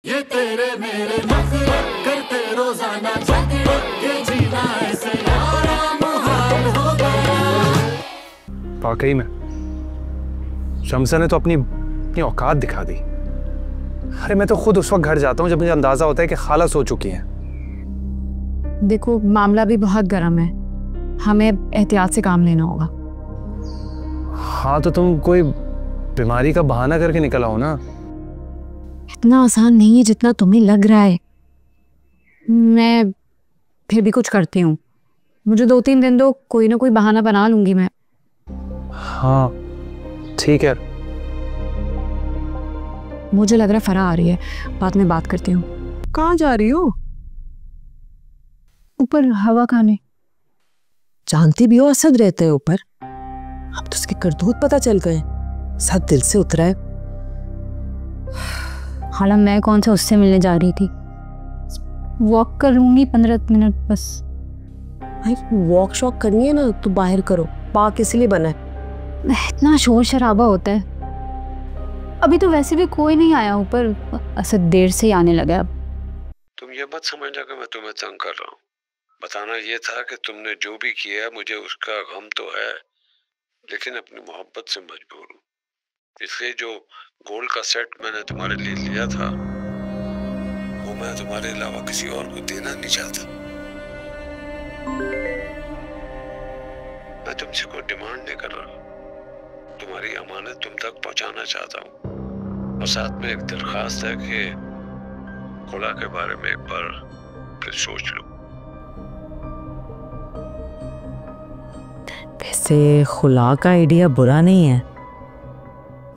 ये तेरे मेरे नखरे करते रोजाना झगड़े, ये जीना ऐसे यारा मुहाल हो गया। वाकई में शम्सा ने तो अपनी औकात दिखा दी। अरे मैं तो खुद उस वक्त घर जाता हूँ जब मुझे अंदाजा होता है कि खाला सो चुकी हैं। देखो मामला भी बहुत गर्म है, हमें एहतियात से काम लेना होगा। हाँ तो तुम कोई बीमारी का बहाना करके निकल आओ ना। इतना आसान नहीं है जितना तुम्हें लग रहा है। मैं फिर भी कुछ करती हूँ, मुझे 2-3 दिन दो, कोई ना कोई बहाना बना लूंगी मैं। हाँ ठीक है। मुझे लग रहा है फरा आ रही है, बाद में बात करती हूँ। कहाँ जा रही हो? ऊपर हवा खाने। जानती भी हो असद रहते हैं ऊपर। अब तो उसके करतूत पता चल गए, सब दिल से उतरा है। हालां मैं कौन सा उससे मिलने जा रही थी, वॉक करूंगी 15 मिनट बस। भाई वॉक शॉक करनी है ना तो बाहर करो, पार्क इसलिए बना है। इतना शोर शराबा होता है। अभी तो वैसे भी कोई नहीं आया ऊपर, असद देर से ही आने लगा। अब तुम ये मत समझना कि मैं तुम्हें तंग कर रहा हूँ। बताना ये था कि तुमने जो भी किया मुझे उसका गम तो है, लेकिन अपनी मोहब्बत से मजबूर हूँ। इसलिए जो गोल्ड का सेट मैंने तुम्हारे लिए लिया था वो मैं तुम्हारे अलावा किसी और को देना नहीं चाहता। मैं तुमसे कोई डिमांड नहीं कर रहा, तुम्हारी अमानत तुम तक पहुंचाना चाहता हूँ। और साथ में एक दरखास्त है कि खुला के बारे में एक बार फिर सोच लो। वैसे खुला का आइडिया बुरा नहीं है,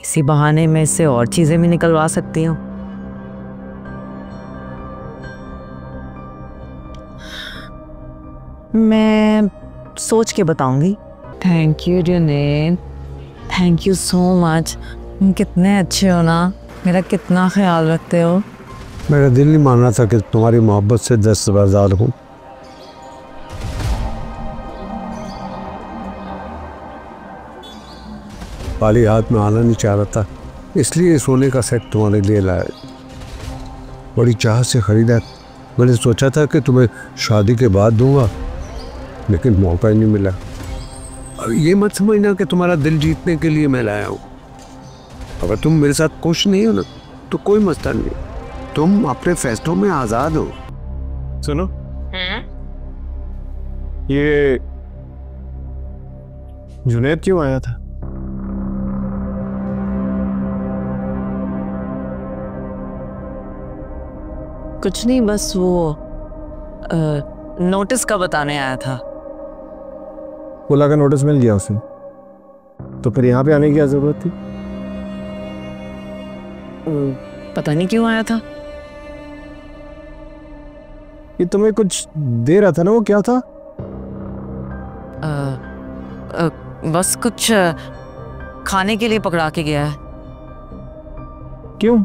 इसी बहाने में इससे और चीजें भी निकलवा सकती हूँ। मैं सोच के बताऊंगी। Thank you Junaid, thank you so much. तुम कितने अच्छे हो ना, मेरा कितना ख्याल रखते हो। मेरा दिल नहीं मान रहा था कि तुम्हारी मोहब्बत से दस्तबरदार हूँ। खाली हाथ में आना नहीं चाह रहा था, इसलिए सोने का सेट तुम्हारे लिए लाया। बड़ी चाह से खरीदा। मैंने सोचा था कि तुम्हें शादी के बाद दूंगा, लेकिन मौका ही नहीं मिला। अब ये मत समझना कि तुम्हारा दिल जीतने के लिए मैं लाया हूँ। अगर तुम मेरे साथ खुश नहीं हो ना तो कोई मसला नहीं, तुम अपने फैसलों में आज़ाद हो। सुनो, ये जुनैद क्यों आया था? कुछ नहीं, बस वो नोटिस का बताने आया था। खुला का नोटिस मिल गया उसे, तो फिर यहाँ पे आने की क्या जरूरत थी? पता नहीं क्यों आया था। ये तुम्हें कुछ दे रहा था ना, वो क्या था? बस कुछ खाने के लिए पकड़ा के गया है। क्यों?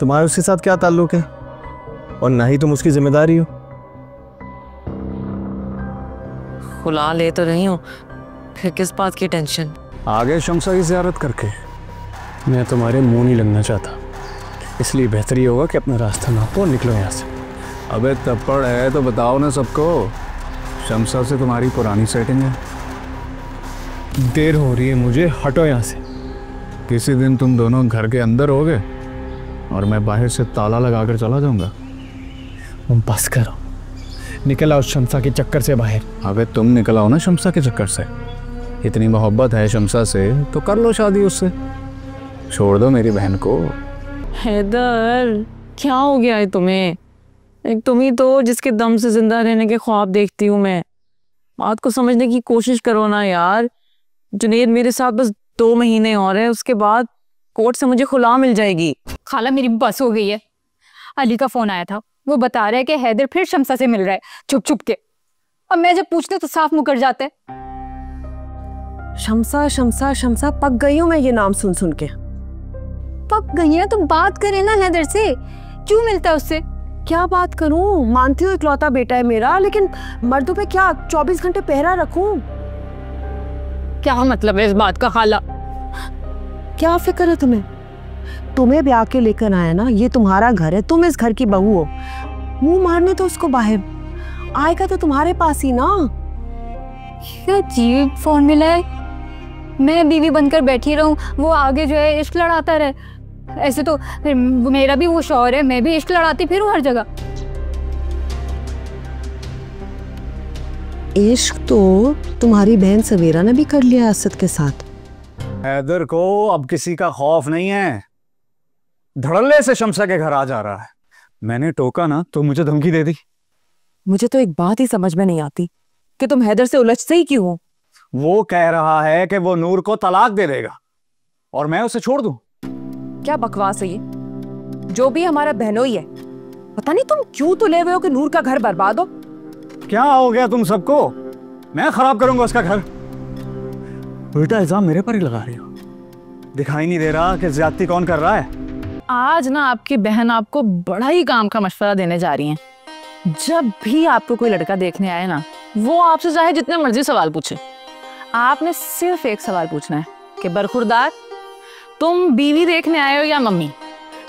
तुम्हारा उसके साथ क्या ताल्लुक है? और ना ही तुम उसकी जिम्मेदारी हो। खुला ले तो रही हूँ, फिर किस बात की टेंशन? आगे शम्सा की ज़ियारत करके मैं तुम्हारे मुंह नहीं लगना चाहता, इसलिए बेहतर ही होगा कि अपना रास्ता नापो और निकलो यहाँ से। अबे तप्पड़ है तो बताओ ना सबको, शम्सा से तुम्हारी पुरानी सेटिंग है। देर हो रही है मुझे, हटो यहाँ से। किसी दिन तुम दोनों घर के अंदर होगे और मैं बाहर से ताला लगाकर चला जाऊंगा। तुम बस करो, निकल आओ शम्सा के चक्कर से बाहर। अबे तुम निकल आओ ना शम्सा के चक्कर से। इतनी मोहब्बत है शम्सा से तो कर लो शादी उससे, छोड़ दो मेरी बहन को। हैदर क्या हो गया है तुम्हें? एक तुम ही तो जिसके दम से जिंदा रहने के ख्वाब देखती हूँ मैं। बात को समझने की कोशिश करो ना यार। जुनैद मेरे साथ बस 2 महीने और है, उसके बाद कोर्ट से मुझे खुला मिल जाएगी। खाला मेरी बस हो गई है। अली का फोन आया था, वो बता रहा है कि हैदर फिर शम्सा से मिल रहा है छुप छुप के। और मैं जब पूछती हूँ तो साफ मुकर जाते हैं। शम्सा शम्सा शम्सा पक गई हूँ मैं ये नाम सुन सुन के। पक गई है तो बात करे ना हैदर से, क्यों मिलता है उससे? क्या बात करूं? मानती हूँ इकलौता बेटा है मेरा, लेकिन मर्दों पे क्या 24 घंटे पहरा रखूं? क्या मतलब है इस बात का खाला? क्या फिक्र है तुम्हें? तुम्हें ब्याह के लेकर आया ना, ये तुम्हारा घर है, तुम इस घर की बहू हो। मुंह मारने तो उसको बाहर आएगा तो तुम्हारे पास ही ना। क्या अजीब फॉर्मूला है, मैं बीवी बनकर बैठी रहूं, वो आगे जो है इश्क लड़ाता रहे। ऐसे तो फिर मेरा भी वो शौहर है, मैं भी इश्क लड़ाती फिरूं हर जगह। इश्क तो तुम्हारी बहन सवेरा ने भी कर लिया असद के साथ। हैदर को अब किसी का खौफ नहीं है, धड़ल्ले से शमशा के घर आ जा रहा है। मैंने टोका ना तो मुझे धमकी दे दी। मुझे तो एक बात ही समझ में नहीं आती कि तुम हैदर से उलझते ही क्यों हो। वो कह रहा है कि वो नूर को तलाक दे देगा और मैं उसे छोड़ दूं। क्या बकवास है ये, जो भी हमारा बहनोई है। पता नहीं तुम क्यों तुले हुए हो कि नूर का घर बर्बाद हो। क्या हो गया तुम सबको, मैं खराब करूंगा उसका घर? उल्टा इल्जाम मेरे पर ही लगा रही हो। दिखाई नहीं दे रहा कि ज्यादती कौन कर रहा है? आज ना आपकी बहन आपको बड़ा ही काम का मशवरा देने जा रही हैं। जब भी आपको कोई लड़का देखने आए ना, वो आपसे चाहे जितने मर्जी सवाल पूछे, आपने सिर्फ एक सवाल पूछना है कि बरखुरदार तुम बीवी देखने आए हो या मम्मी।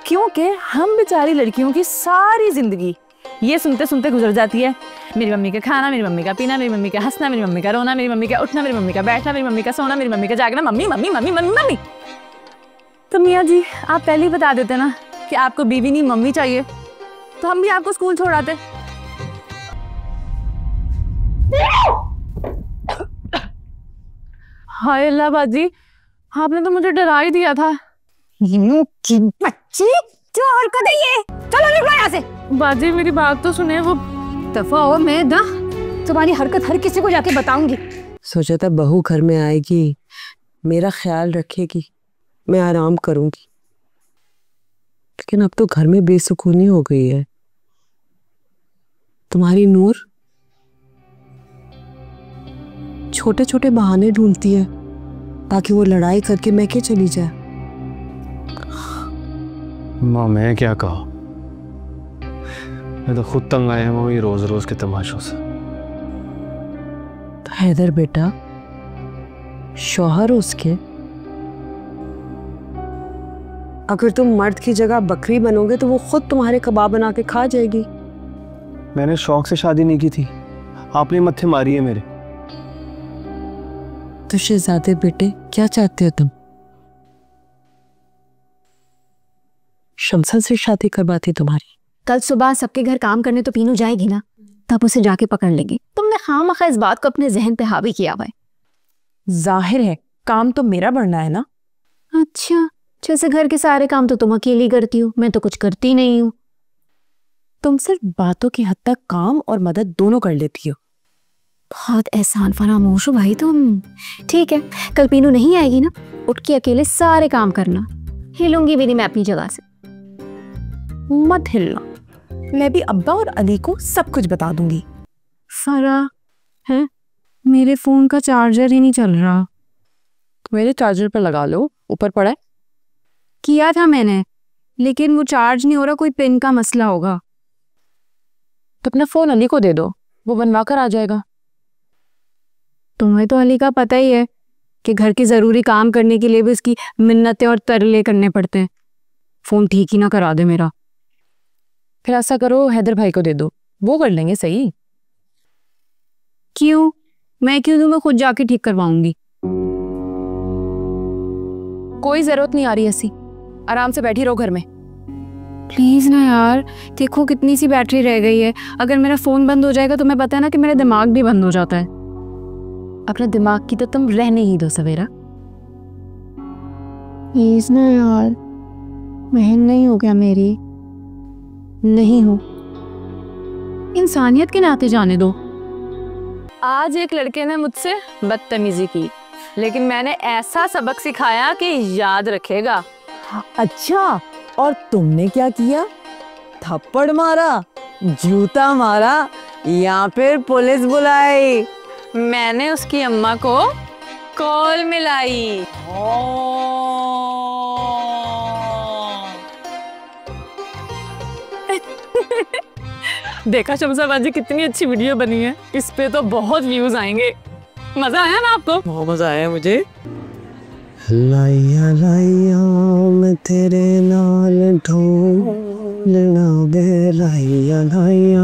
क्योंकि हम बेचारी लड़कियों की सारी जिंदगी ये सुनते सुनते गुजर जाती है, मेरी मम्मी का खाना, मेरी मम्मी का पीना, मेरी मम्मी का हंसना, मेरी मम्मी का रोना, मेरी मम्मी का उठना, मेरी मम्मी का बैठना, मेरी मम्मी का सोना, मेरी मम्मी का जागना, mummy mummy mummy mummy mummy. तो मियाँ जी आप पहले ही बता देते ना कि आपको बीवी नहीं मम्मी चाहिए, तो हम भी आपको स्कूल छोड़ आते। हाय अल्लाह बाजी, आपने तो मुझे डरा ही दिया था। बच्ची जो हरकत है ये, चलो निकलो यहाँ से। बाजी मेरी बात तो सुने, वो दफा हो, मैं दा तुम्हारी हरकत हर किसी को जाके बताऊंगी। सोचा था बहू घर में आएगी, मेरा ख्याल रखेगी, मैं आराम करूंगी, लेकिन अब तो घर में बेसुकूनी हो गई है। तुम्हारी नूर छोटे छोटे बहाने ढूंढती है ताकि वो लड़ाई करके मैके चली जाए। माँ मैं क्या कहा, मैं तो खुद तंग आया हूँ ये रोज रोज के तमाशों से। तो हैदर बेटा, शौहर उसके, अगर तुम मर्द की जगह बकरी बनोगे तो वो खुद तुम्हारे कबाब बना के खा जाएगी। मैंने शौक से शादी नहीं की थी, आपने मत्थे मारी है मेरे। तो शहजादे बेटे क्या चाहते हो तुम? शमसा से शादी करवाती तुम्हारी? कल सुबह सबके घर काम करने तो पीनू जाएगी ना, तब उसे जाके पकड़ लेंगे। तुमने खामखा इस बात को अपने जहन पे हावी किया हुआ है। जाहिर है काम तो मेरा बढ़ना है ना। अच्छा, जैसे घर के सारे काम तो तुम अकेली करती हो, मैं तो कुछ करती नहीं हूँ। तुम सिर्फ बातों की हद तक काम और मदद दोनों कर लेती हो। बहुत एहसान फरामोश हो भाई तुम। ठीक है, कल पीनू नहीं आएगी ना, उठ के अकेले सारे काम करना, हिलूंगी भी नहीं मैं अपनी जगह से। मत हिलना, मैं भी अब्बा और अली को सब कुछ बता दूंगी। फरा है, मेरे फोन का चार्जर ही नहीं चल रहा। मेरे चार्जर पर लगा लो, ऊपर पड़ा है। किया था मैंने, लेकिन वो चार्ज नहीं हो रहा, कोई पिन का मसला होगा। तो अपना फोन अली को दे दो, वो बनवा कर आ जाएगा। तुम्हें तो अली का पता ही है कि घर के जरूरी काम करने के लिए भी उसकी मिन्नतें और तरले करने पड़ते हैं। फोन ठीक ही ना करा दे मेरा। फिर ऐसा करो हैदर भाई को दे दो, वो कर लेंगे सही। क्यों? मैं क्यों दूं? मैं खुद जाके ठीक करवाऊंगी। कोई जरूरत नहीं आ रही ऐसी, आराम से बैठी रहो घर में। प्लीज ना यार, देखो कितनी सी बैटरी रह गई है। अगर मेरा फोन बंद हो जाएगा तो मैं पता है ना कि मेरा दिमाग भी बंद हो जाता है। अपने दिमाग की तो तुम रहने ही दो सवेरा। प्लीज ना यार, बहन नहीं हो क्या मेरी? नहीं हो, इंसानियत के नाते जाने दो। आज एक लड़के ने मुझसे बदतमीजी की, लेकिन मैंने ऐसा सबक सिखाया कि याद रखेगा। अच्छा, और तुमने क्या किया? थप्पड़ मारा, जूता मारा या फिर पुलिस बुलाई? मैंने उसकी अम्मा को कॉल मिलाई। देखा शमसा बाजी, कितनी अच्छी वीडियो बनी है, इस पे तो बहुत व्यूज आएंगे। मजा आया ना आपको? बहुत मजा आया मुझे। लाइया लाइया मैं तेरे नाल ढोलना वे, लाइया लाइया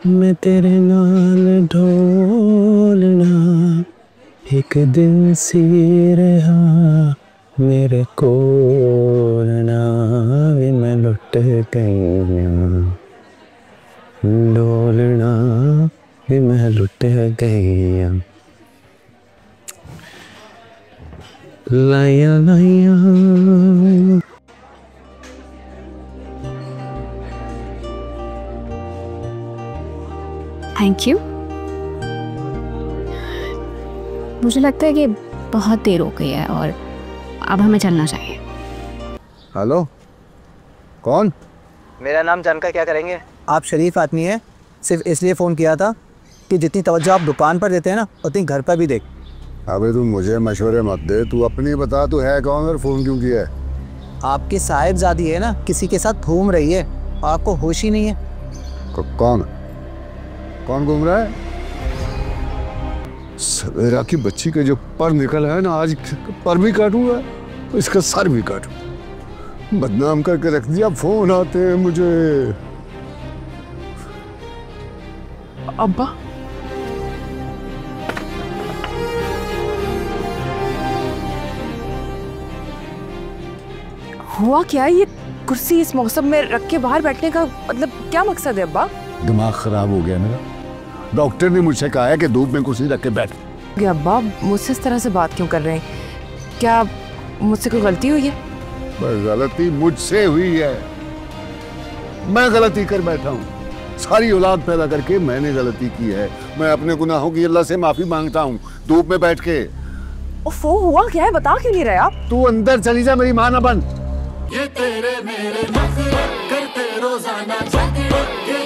मैं तेरे नाल ढोलना, एक दिन सी रहा मेरे कोल ना वे, मैं लुट गई डोलना वे, मैं लुट गई। लाइया लाइया थैंक यू। मुझे लगता है कि बहुत देर हो गई है और अब हमें चलना चाहिए। हेलो, कौन? मेरा नाम जानकर क्या करेंगे? आप शरीफ आदमी हैं, सिर्फ इसलिए फ़ोन किया था कि जितनी तवज्जो आप दुकान पर देते हैं ना, उतनी घर पर भी देख। अबे तू मुझे मशवरे मत दे, तू अपनी बता, तू है कौन और फ़ोन क्यों किया है? आपकी साहिबजादी है ना, किसी के साथ घूम रही है, आपको होश ही नहीं है। कौन कौन घूम रहा है? सवेरा की बच्ची के जो पर निकल है ना, आज पर भी काटूंगा, इसका सर भी काटूं। बदनाम करके रख दिया, फोन आते हैं मुझे। अब्बा हुआ क्या? ये कुर्सी इस मौसम में रख के बाहर बैठने का मतलब क्या मकसद है अब्बा? दिमाग खराब हो गया मेरा। डॉक्टर ने मुझसे कहा है कि धूप में कुर्सी रख के बैठ। अब्बा मुझसे इस तरह से बात क्यों कर रहे हैं? क्या मुझसे कोई गलती हुई है? बस गलती मुझसे हुई है, मैं गलती कर बैठा हूँ। सारी औलाद पैदा करके मैंने गलती की है। मैं अपने गुनाहों की अल्लाह से माफी मांगता हूँ धूप में बैठ के। ओफो, हुआ क्या है? बता क्यों नहीं रहे आप? तू अंदर चली जा, मेरी माँ ना बन। ये तेरे मेरे नखरे करते रोजाना झगड़े, ये